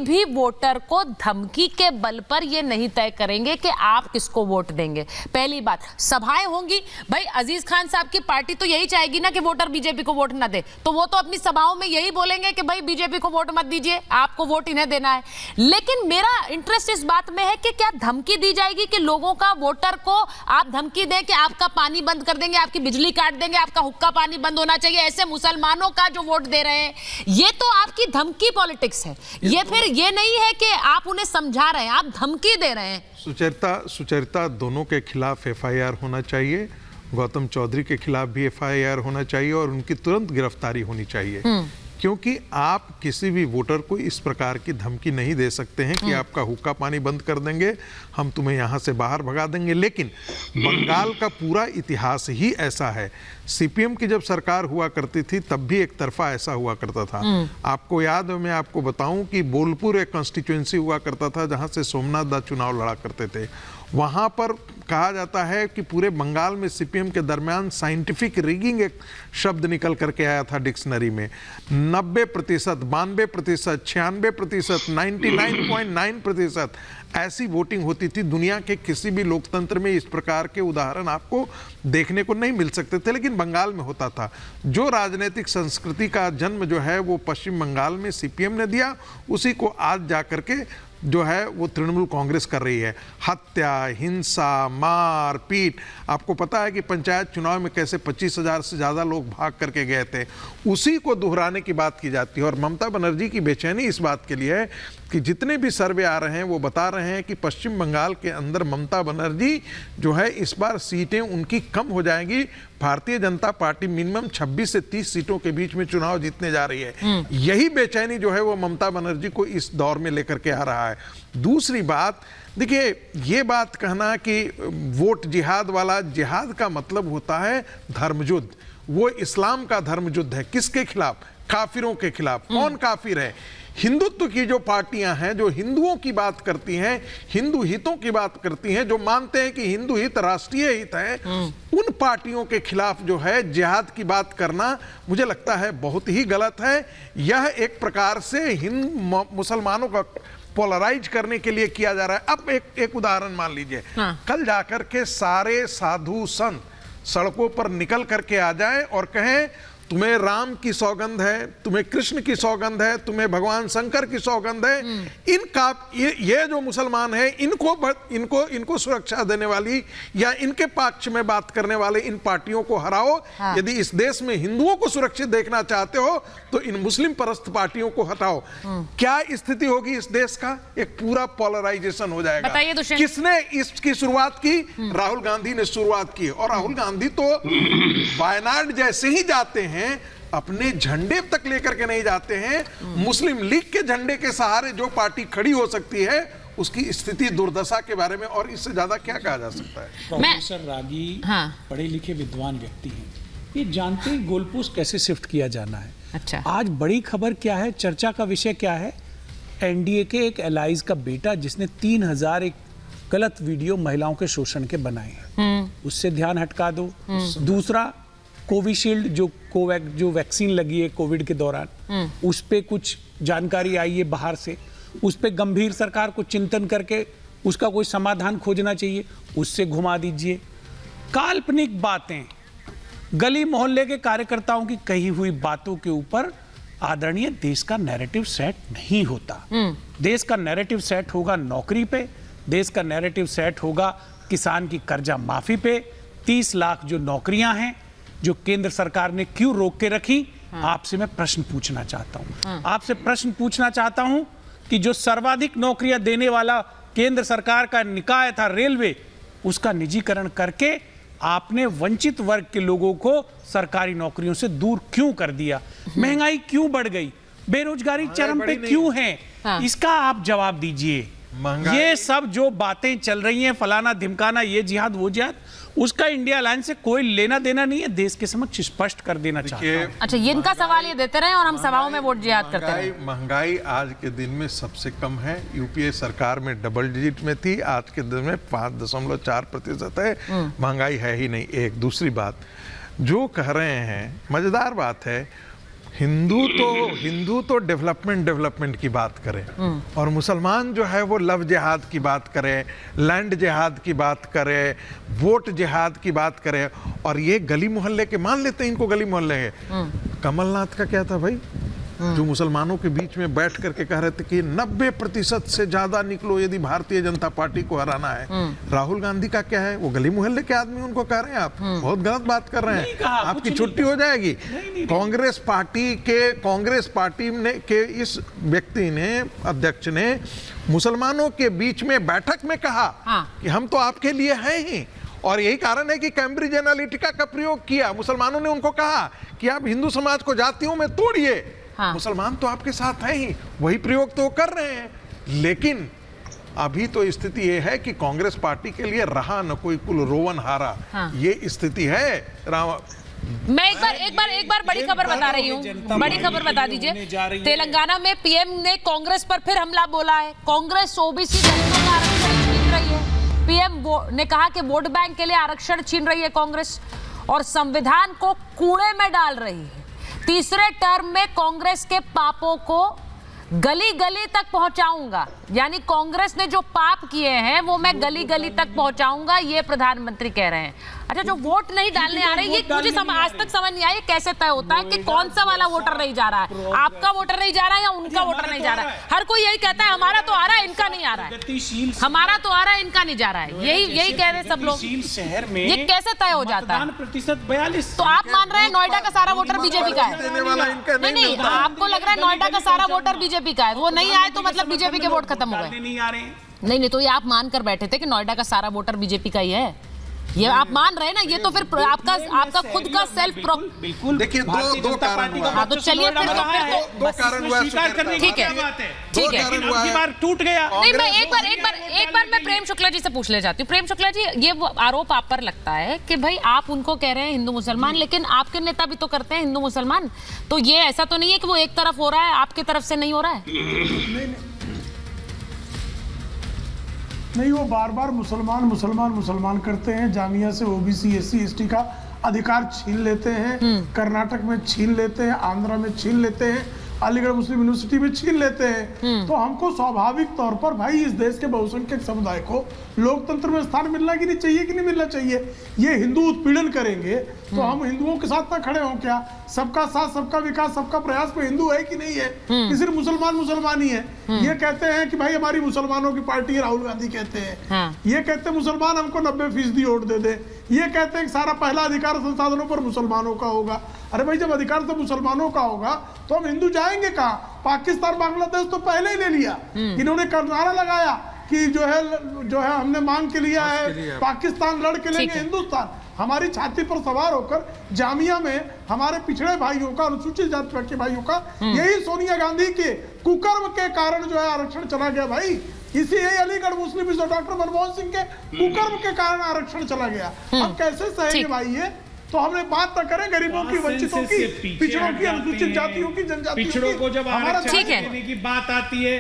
भी वोटर को धमकी के बल पर ये नहीं तय करेंगे कि आप किसको वोट देंगे। पहली बात, सभाएं होंगी, भाई अजीज खान साहब की पार्टी तो यही चाहेगी ना कि वोटर बीजेपी को वोट ना दे, तो वो तो अपनी सभाओं में यही बोलेंगे कि भाई बीजेपी को वोट मत दीजिए, आपको वोट इन्हें देना है। लेकिन मेरा इंटरेस्ट इस बात में है कि क्या धमकी दी जाएगी कि लोगों का, वोटर को आप धमकी दें कि आपका पानी बंद कर देंगे, आपकी बिजली काट देंगे, आपका हुक्का पानी बंद होना चाहिए, ऐसे मुसलमानों का जो वोट दे रहे हैं। ये तो आपकी धमकी पॉलिटिक्स है। ये फिर ये नहीं है कि आप उन्हें समझा रहे हैं, आप धमकी दे रहे हैं। सुचरिता दोनों के खिलाफ एफआईआर होना चाहिए, गौतम चौधरी के खिलाफ भी एफआईआर होना चाहिए और उनकी तुरंत गिरफ्तारी होनी चाहिए, क्योंकि आप किसी भी वोटर को इस प्रकार की धमकी नहीं दे सकते हैं कि आपका हुक्का पानी बंद कर देंगे, हम तुम्हें यहाँ से बाहर भगा देंगे। लेकिन बंगाल का पूरा इतिहास ही ऐसा है। सीपीएम की जब सरकार हुआ करती थी तब भी एक तरफा ऐसा हुआ करता था। आपको याद है, मैं आपको बताऊं कि बोलपुर एक कॉन्स्टिट्यूएंसी हुआ करता था जहां से सोमनाथ दा चुनाव लड़ा करते थे। वहां पर कहा जाता है कि पूरे बंगाल में सीपीएम के दरमियान साइंटिफिक रिगिंग एक शब्द निकल करके आया था डिक्शनरी में। 90%, 92%, 96%, 99.9% ऐसी वोटिंग होती थी। दुनिया के किसी भी लोकतंत्र में इस प्रकार के उदाहरण आपको देखने को नहीं मिल सकते थे, लेकिन बंगाल में होता था। जो राजनीतिक संस्कृति का जन्म जो है वो पश्चिम बंगाल में सीपीएम ने दिया, उसी को आज जाकर के जो है वो तृणमूल कांग्रेस कर रही है। हत्या, हिंसा, मार पीट, आपको पता है कि पंचायत चुनाव में कैसे 25,000 से ज़्यादा लोग भाग करके गए थे, उसी को दोहराने की बात की जाती है। और ममता बनर्जी की बेचैनी इस बात के लिए है कि जितने भी सर्वे आ रहे हैं वो बता रहे हैं कि पश्चिम बंगाल के अंदर ममता बनर्जी जो है इस बार सीटें उनकी कम हो जाएंगी। भारतीय जनता पार्टी मिनिमम 26 से 30 सीटों के बीच में चुनाव जीतने जा रही है। यही बेचैनी जो है वो ममता बनर्जी को इस दौर में लेकर के आ रहा है। दूसरी बात, देखिए ये बात कहना कि वोट जिहाद वाला, जिहाद का मतलब होता है धर्मयुद्ध। वो इस्लाम का धर्मयुद्ध है। किसके खिलाफ? काफिरों के खिलाफ। कौन काफिर है? हिंदुत्व की जो पार्टियां हैं, जो हिंदुओं की बात करती हैं, हिंदू हितों की बात करती हैं, जो मानते हैं कि हिंदू हित राष्ट्रीय हित है, उन पार्टियों के खिलाफ जो है जिहाद की बात करना मुझे लगता है बहुत ही गलत है। यह एक प्रकार से हिंदू मुसलमानों का पोलराइज करने के लिए किया जा रहा है। अब एक उदाहरण मान लीजिए, कल जाकर के सारे साधु संत सड़कों पर निकल करके आ जाएं और कहें तुम्हें राम की सौगंध है, तुम्हें कृष्ण की सौगंध है, तुम्हें भगवान शंकर की सौगंध है, इनका ये जो मुसलमान है इनको सुरक्षा देने वाली या इनके पक्ष में बात करने वाले इन पार्टियों को हराओ। यदि इस देश में हिंदुओं को सुरक्षित देखना चाहते हो तो इन मुस्लिम परस्त पार्टियों को हटाओ। क्या स्थिति होगी इस देश का? एक पूरा पोलराइजेशन हो जाएगा। किसने इसकी शुरुआत की? राहुल गांधी ने शुरुआत की। और राहुल गांधी तो वायनाड जैसे ही जाते हैं अपने झंडे तक लेकर के नहीं जाते हैं। मुस्लिम लीग के झंडे के सहारे जो पार्टी खड़ी हो सकती है उसकी स्थिति दुर्दशा के बारे में और इससे ज्यादा क्या कहा जा सकता है? प्रोफेसर रागी पढ़े लिखे विद्वान व्यक्ति हैं, ये जानते ही गोलपोस्ट कैसे शिफ्ट किया जाना है। अच्छा, आज बड़ी खबर क्या है, चर्चा का विषय क्या है? एनडीए के एक एलाइज का बेटा जिसने 3000 एक गलत वीडियो महिलाओं के शोषण के बनाए हैं, उससे ध्यान हटका दो। दूसरा, कोविशील्ड जो वैक्सीन लगी है कोविड के दौरान, उस पे कुछ जानकारी आई है बाहर से, उस पे गंभीर सरकार को चिंतन करके उसका कोई समाधान खोजना चाहिए, उससे घुमा दीजिए। काल्पनिक बातें, गली मोहल्ले के कार्यकर्ताओं की कही हुई बातों के ऊपर आदरणीय देश का नैरेटिव सेट नहीं होता। देश का नैरेटिव सेट होगा नौकरी पे, देश का नैरेटिव सेट होगा किसान की कर्जा माफी पे। 30 लाख जो नौकरियां हैं जो केंद्र सरकार ने क्यों रोक के रखी, आपसे मैं प्रश्न पूछना चाहता हूं। आपसे प्रश्न पूछना चाहता हूं कि जो सर्वाधिक नौकरियां देने वाला केंद्र सरकार का निकाय था रेलवे, उसका निजीकरण करके आपने वंचित वर्ग के लोगों को सरकारी नौकरियों से दूर क्यों कर दिया? महंगाई क्यों बढ़ गई? बेरोजगारी चरम पे क्यों है? इसका आप जवाब दीजिए। ये सब जो बातें चल रही हैं, फलाना धिमकाना, ये जिहाद वो जिहाद, उसका इंडिया अलायंस से कोई लेना देना नहीं है। देश के समक्ष स्पष्ट कर देना चाहता हूं। अच्छा, ये इनका सवाल ये देते रहे और हम सभाओं में वोट जिहाद करते रहे। महंगाई आज के दिन में सबसे कम है। यूपीए सरकार में डबल डिजिट में थी, आज के दिन में 5.4% है। महंगाई है ही नहीं। एक दूसरी बात जो कह रहे हैं, मजेदार बात है, हिंदू तो डेवलपमेंट की बात करें और मुसलमान जो है वो लव जिहाद की बात करें, लैंड जिहाद की बात करें, वोट जिहाद की बात करें, और ये गली मोहल्ले के, मान लेते हैं इनको गली मोहल्ले है। कमलनाथ का क्या था भाई, जो मुसलमानों के बीच में बैठ करके कह रहे थे कि 90% से ज्यादा निकलो यदि भारतीय जनता पार्टी को हराना है। राहुल गांधी का क्या है, वो गली मोहल्ले के आदमी उनको कह रहे हैं आप बहुत गलत बात कर रहे हैं, आपकी छुट्टी हो जाएगी। कांग्रेस पार्टी के इस व्यक्ति ने, अध्यक्ष ने मुसलमानों के बीच में बैठक में कहा कि हम तो आपके लिए हैं ही, और यही कारण है कि कैम्ब्रिज एनालिटिका का प्रयोग किया। मुसलमानों ने उनको कहा कि आप हिंदू समाज को जातियों में तोड़िए। मुसलमान तो आपके साथ हैं ही, वही प्रयोग तो कर रहे हैं। लेकिन अभी तो स्थिति यह है कि कांग्रेस पार्टी के लिए रहा न कोई कुल रोवन हारा, ये स्थिति है। मैं एक बार बड़ी खबर बता रही हूँ, बड़ी खबर बता दीजिए। तेलंगाना में पीएम ने कांग्रेस पर फिर हमला बोला है। कांग्रेस ओबीसी दलितों का आरक्षण छीन रही है। पीएम ने कहा कि वोट बैंक के लिए आरक्षण छीन रही है कांग्रेस और संविधान को कूड़े में डाल रही है। तीसरे टर्म में कांग्रेस के पापों को गली गली तक पहुंचाऊंगा, यानी कांग्रेस ने जो पाप किए हैं वो मैं गली गली तक पहुंचाऊंगा, ये प्रधानमंत्री कह रहे हैं। अच्छा, जो वोट नहीं डालने आ रहे, ये मुझे आज तक समझ नहीं आया कैसे तय होता है कि कौन सा वाला वोटर नहीं जा रहा है, आपका वोटर नहीं जा रहा है या उनका वोटर नहीं जा रहा है। हर कोई यही कहता है हमारा तो आ रहा है, इनका नहीं आ रहा है, हमारा तो आ रहा है, इनका नहीं जा रहा है, यही कह रहे हैं सब लोग। शहर में ये कैसे तय हो जाता है? प्रतिशत 42। तो आप मान रहे हैं नोएडा का सारा वोटर बीजेपी का है? नहीं, आपको लग रहा है नोएडा का सारा वोटर बीजेपी का है, वो नहीं आए तो मतलब बीजेपी के वोट खत्म हो गए? नहीं, तो ये आप मान कर बैठे थे कि नोएडा का सारा वोटर बीजेपी का ही है, ये आप मान रहे हैं ना? ये तो फिर आपका खुद का सेल्फ बिल्कुल। देखिए, दो कारण हुआ। हाँ, तो चलिए फिर दो कारण हुआ। ठीक है, टूट गया। नहीं, मैं एक बार मैं प्रेम शुक्ला जी से पूछ ले जाती हूँ। प्रेम शुक्ला जी, ये आरोप आप पर लगता है कि भाई आप उनको कह रहे हैं हिंदू मुसलमान, लेकिन आपके नेता भी तो करते हैं हिंदू मुसलमान, तो ये ऐसा तो नहीं है कि वो एक तरफ हो रहा है, आपकी तरफ से नहीं हो रहा है? नहीं, वो बार बार मुसलमान करते हैं। जामिया से ओबीसी SC ST का अधिकार छीन लेते हैं, कर्नाटक में छीन लेते हैं, आंध्रा में छीन लेते हैं, अलीगढ़ मुस्लिम यूनिवर्सिटी में छीन लेते हैं। तो हमको स्वाभाविक तौर पर भाई इस देश के बहुसंख्यक समुदाय को लोकतंत्र में स्थान मिलना कि नहीं चाहिए, कि नहीं मिलना चाहिए? ये हिंदू उत्पीड़न करेंगे तो हम हिंदुओं के साथ ना खड़े हों क्या? सबका साथ, सबका विकास, सबका प्रयास में हिंदू है कि नहीं है, कि सिर्फ मुसलमान ही है? ये कहते हैं कि भाई हमारी मुसलमानों की पार्टी है, राहुल गांधी कहते हैं। ये कहते हैं मुसलमान हमको 90% वोट दे दे। ये कहते हैं कि सारा पहला अधिकार संसाधनों पर मुसलमानों का होगा। अरे भाई, जब अधिकार सब मुसलमानों का होगा तो हम हिंदू जाएंगे कहाँ? पाकिस्तान बांग्लादेश तो पहले ही ले लिया। इन्होंने नारा लगाया कि जो है हमने मांग के लिया है, पाकिस्तान लड़ के लेंगे हिंदुस्तान। हमारी छाती पर सवार होकर जामिया में हमारे पिछड़े भाइयों का, अनुसूचित जाति के भाइयों का, यही सोनिया गांधी के कुकर्म के कारण जो है आरक्षण चला गया भाई। इसी अलीगढ़ मुस्लिम डॉक्टर मनमोहन सिंह के कुकर्म के कारण आरक्षण चला गया। अब कैसे सहेंगे भाई ये? तो हमने बात न करें गरीबों की, वंचितों की, पिछड़ों की, अनुसूचित जातियों की, जनजातियों की। पिछड़ों को जब आरक्षण देने की बात आती है